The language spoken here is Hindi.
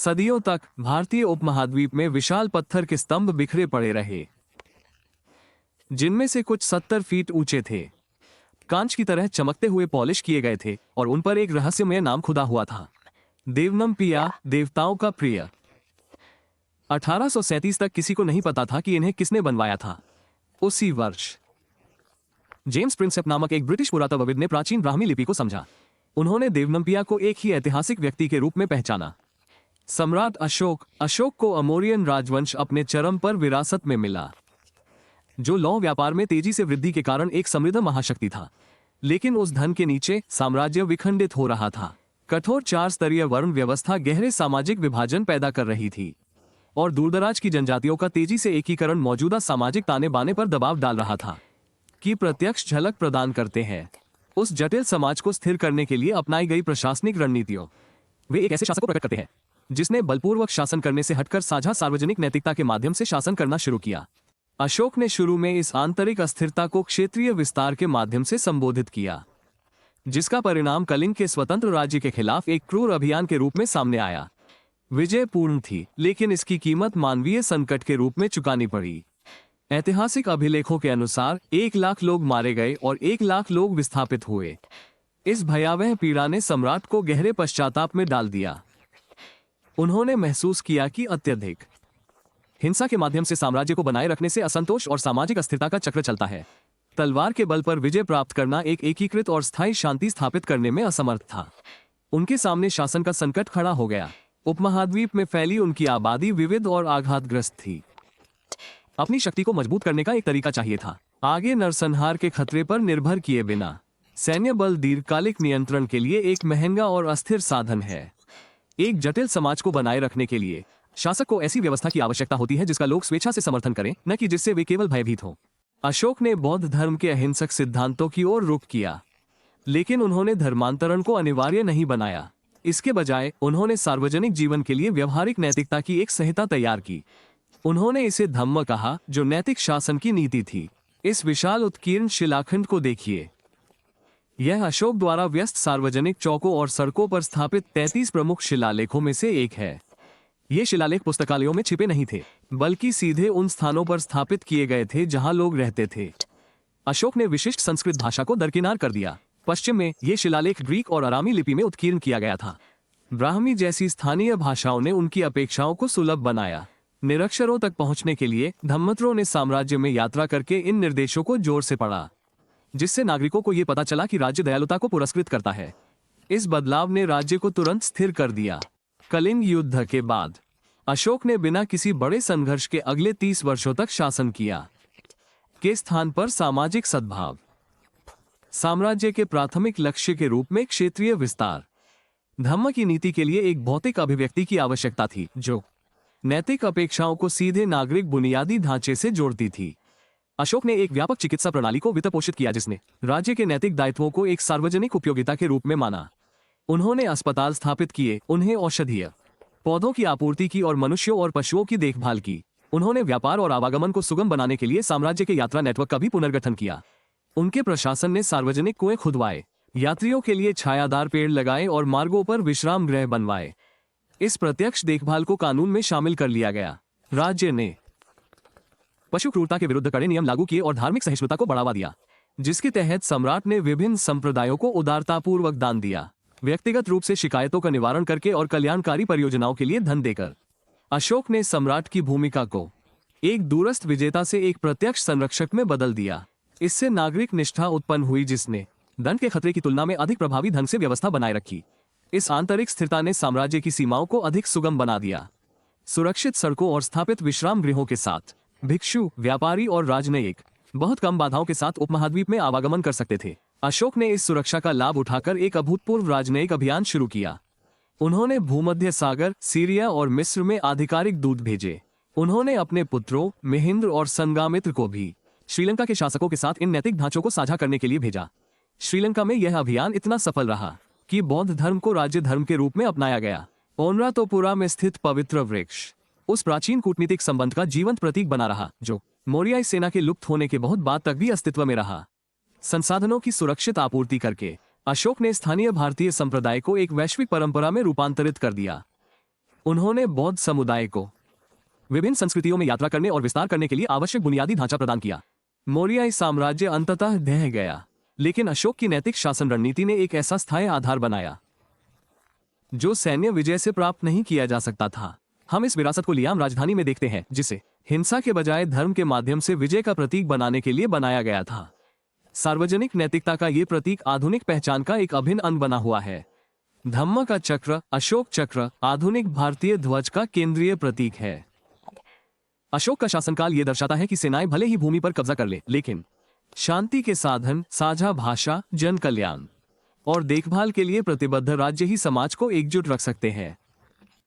सदियों तक भारतीय उपमहाद्वीप में विशाल पत्थर के स्तंभ बिखरे पड़े रहे, जिनमें से कुछ 70 फीट ऊंचे थे, कांच की तरह चमकते हुए पॉलिश किए गए थे और उन पर एक रहस्यमय नाम खुदा हुआ था, देवनमपिया, देवताओं का प्रिय। 1837 तक किसी को नहीं पता था कि इन्हें किसने बनवाया था। उसी वर्ष जेम्स प्रिंसेप नामक एक ब्रिटिश पुरातत्वविद ने प्राचीन ब्राह्मी लिपि को समझा। उन्होंने देवनमपिया को एक ही ऐतिहासिक व्यक्ति के रूप में पहचाना, सम्राट अशोक को अमोरियन राजवंश अपने चरम पर विरासत में मिला, जो लौह व्यापार में तेजी से वृद्धि के कारण एक समृद्ध महाशक्ति था। लेकिन उस धन के नीचे साम्राज्य विखंडित हो रहा था। कठोर 4 स्तरीय वर्ण व्यवस्था गहरे सामाजिक विभाजन पैदा कर रही थी और दूरदराज की जनजातियों का तेजी से एकीकरण मौजूदा सामाजिक ताने बाने पर दबाव डाल रहा था की प्रत्यक्ष झलक प्रदान करते हैं। उस जटिल समाज को स्थिर करने के लिए अपनाई गई प्रशासनिक रणनीतियों। वे एक ऐसे शासक को प्रकट करते हैं जिसने बलपूर्वक शासन करने से हटकर साझा सार्वजनिक नैतिकता के माध्यम से शासन करना शुरू किया। अशोक ने शुरू में इस आंतरिक अस्थिरता को क्षेत्रीय विस्तार के माध्यम से संबोधित किया, जिसका परिणाम कलिंग के स्वतंत्र राज्य के खिलाफ एक क्रूर अभियान के रूप में सामने आया। विजय पूर्ण थी, लेकिन इसकी कीमत मानवीय संकट के रूप में चुकानी पड़ी। ऐतिहासिक अभिलेखों के अनुसार 1 लाख लोग मारे गए और 1 लाख लोग विस्थापित हुए। इस भयावह पीड़ा ने सम्राट को गहरे पश्चाताप में डाल दिया। उन्होंने महसूस किया कि अत्यधिक हिंसा के माध्यम से साम्राज्य को बनाए रखने से असंतोष और सामाजिक अस्थिरता का चक्र चलता है। तलवार के बल पर विजय प्राप्त करना एक एकीकृत और स्थायी शांति स्थापित करने में असमर्थ था। उनके सामने शासन का संकट खड़ा हो गया। उपमहाद्वीप में फैली उनकी आबादी विविध और आघातग्रस्त थी। अपनी शक्ति को मजबूत करने का एक तरीका चाहिए था। आगे नरसंहार के खतरे पर निर्भर किए बिना सैन्य बल दीर्घकालिक नियंत्रण के लिए एक महंगा और अस्थिर साधन है। एक जटिल समाज को बनाए रखने के लिए शासक को ऐसी व्यवस्था की आवश्यकता होती है जिसका लोग स्वेच्छा से समर्थन करें, न कि जिससे वे केवल भयभीत हों। अशोक ने बौद्ध धर्म के अहिंसक सिद्धांतों की ओर रुख किया, लेकिन उन्होंने धर्मांतरण को अनिवार्य नहीं बनाया। इसके बजाय उन्होंने सार्वजनिक जीवन के लिए व्यवहारिक नैतिकता की एक संहिता तैयार की। उन्होंने इसे धम्म कहा, जो नैतिक शासन की नीति थी। इस विशाल उत्कीर्ण शिलाखंड को देखिए। यह अशोक द्वारा व्यस्त सार्वजनिक चौकों और सड़कों पर स्थापित 33 प्रमुख शिलालेखों में से एक है। ये शिलालेख पुस्तकालयों में छिपे नहीं थे, बल्कि सीधे उन स्थानों पर स्थापित किए गए थे जहां लोग रहते थे। अशोक ने विशिष्ट संस्कृत भाषा को दरकिनार कर दिया। पश्चिम में ये शिलालेख ग्रीक और अरामी लिपि में उत्कीर्ण किया गया था। ब्राह्मी जैसी स्थानीय भाषाओं ने उनकी अपेक्षाओं को सुलभ बनाया। निरक्षरों तक पहुंचने के लिए धम्मत्रों ने साम्राज्य में यात्रा करके इन निर्देशों को जोर से पढ़ा, जिससे नागरिकों को यह पता चला कि राज्य दयालुता को पुरस्कृत करता है। इस बदलाव ने राज्य को तुरंत स्थिर कर दिया। कलिंग युद्ध के बाद अशोक ने बिना किसी बड़े संघर्ष के अगले 30 वर्षों तक शासन किया। के स्थान पर सामाजिक सद्भाव। साम्राज्य के प्राथमिक लक्ष्य के रूप में क्षेत्रीय विस्तार। धम्म की नीति के लिए एक भौतिक अभिव्यक्ति की आवश्यकता थी, जो नैतिक अपेक्षाओं को सीधे नागरिक बुनियादी ढांचे से जोड़ती थी। अशोक ने एक व्यापक चिकित्सा प्रणाली को वित्तपोषित किया, जिसने राज्य के नैतिक दायित्वों को एक सार्वजनिक उपयोगिता के रूप में माना। उन्होंने अस्पताल स्थापित किए, उन्हें औषधीय पौधों की आपूर्ति की और मनुष्यों और पशुओं की देखभाल की। उन्होंने व्यापार और आवागमन को सुगम बनाने के लिए साम्राज्य के यात्रा नेटवर्क का भी पुनर्गठन किया। उनके प्रशासन ने सार्वजनिक कुएं खुदवाए, यात्रियों के लिए छायादार पेड़ लगाए और मार्गों पर विश्राम गृह बनवाए। इस प्रत्यक्ष देखभाल को कानून में शामिल कर लिया गया। राज्य ने पशु क्रूरता के विरुद्ध कड़े नियम लागू किए और धार्मिक सहिष्णुता को बढ़ावा दिया, जिसके तहत सम्राट ने विभिन्न संप्रदायों को उदारतापूर्वक दान दिया, व्यक्तिगत रूप से शिकायतों का निवारण करके और कल्याणकारी परियोजनाओं के लिए धन देकर। अशोक ने सम्राट की भूमिका को एक दूरस्थ विजेता से एक प्रत्यक्ष संरक्षक में बदल दिया। इससे नागरिक निष्ठा उत्पन्न हुई, जिसने दंड के खतरे की तुलना में अधिक प्रभावी ढंग से व्यवस्था बनाए रखी। इस आंतरिक स्थिरता ने साम्राज्य की सीमाओं को अधिक सुगम बना दिया। सुरक्षित सड़कों और स्थापित विश्राम गृहों के साथ भिक्षु, व्यापारी और राजनयिक बहुत कम बाधाओं के साथ उपमहाद्वीप में आवागमन कर सकते थे। अशोक ने इस सुरक्षा का लाभ उठाकर एक अभूतपूर्व राजनयिक अभियान शुरू किया। उन्होंने भूमध्य सागर, सीरिया और मिस्र में आधिकारिक दूत भेजे। उन्होंने अपने पुत्रों महेंद्र और संगामित्र को भी श्रीलंका के शासकों के साथ इन नैतिक ढांचों को साझा करने के लिए भेजा। श्रीलंका में यह अभियान इतना सफल रहा कि बौद्ध धर्म को राज्य धर्म के रूप में अपनाया गया। ओनरातोपुरा में स्थित पवित्र वृक्ष उस प्राचीन कूटनीतिक संबंध का जीवंत प्रतीक बना रहा, जो मौर्य सेना के लुप्त होने के बहुत बाद तक भी अस्तित्व में रहा। संसाधनों की सुरक्षित आपूर्ति करके अशोक ने स्थानीय भारतीय संप्रदाय को एक वैश्विक परंपरा में रूपांतरित कर दिया। उन्होंने बौद्ध समुदाय को विभिन्न संस्कृतियों में यात्रा करने और विस्तार करने के लिए आवश्यक बुनियादी ढांचा प्रदान किया। मौर्य साम्राज्य अंततः ढह गया, लेकिन अशोक की नैतिक शासन रणनीति ने एक ऐसा स्थायी आधार बनाया जो सैन्य विजय से प्राप्त नहीं किया जा सकता था। हम इस विरासत को लियाम राजधानी में देखते हैं, जिसे हिंसा के बजाय धर्म के माध्यम से विजय का प्रतीक बनाने के लिए बनाया गया था। सार्वजनिक नैतिकता का ये प्रतीक आधुनिक पहचान का एक अभिन्न अंग बना हुआ है। धम्म का चक्र, अशोक चक्र, आधुनिक भारतीय ध्वज का केंद्रीय प्रतीक है। अशोक का शासनकाल ये दर्शाता है कि सेनाएं भले ही भूमि पर कब्जा कर ले, लेकिन शांति के साधन, साझा भाषा, जन कल्याण और देखभाल के लिए प्रतिबद्ध राज्य ही समाज को एकजुट रख सकते हैं।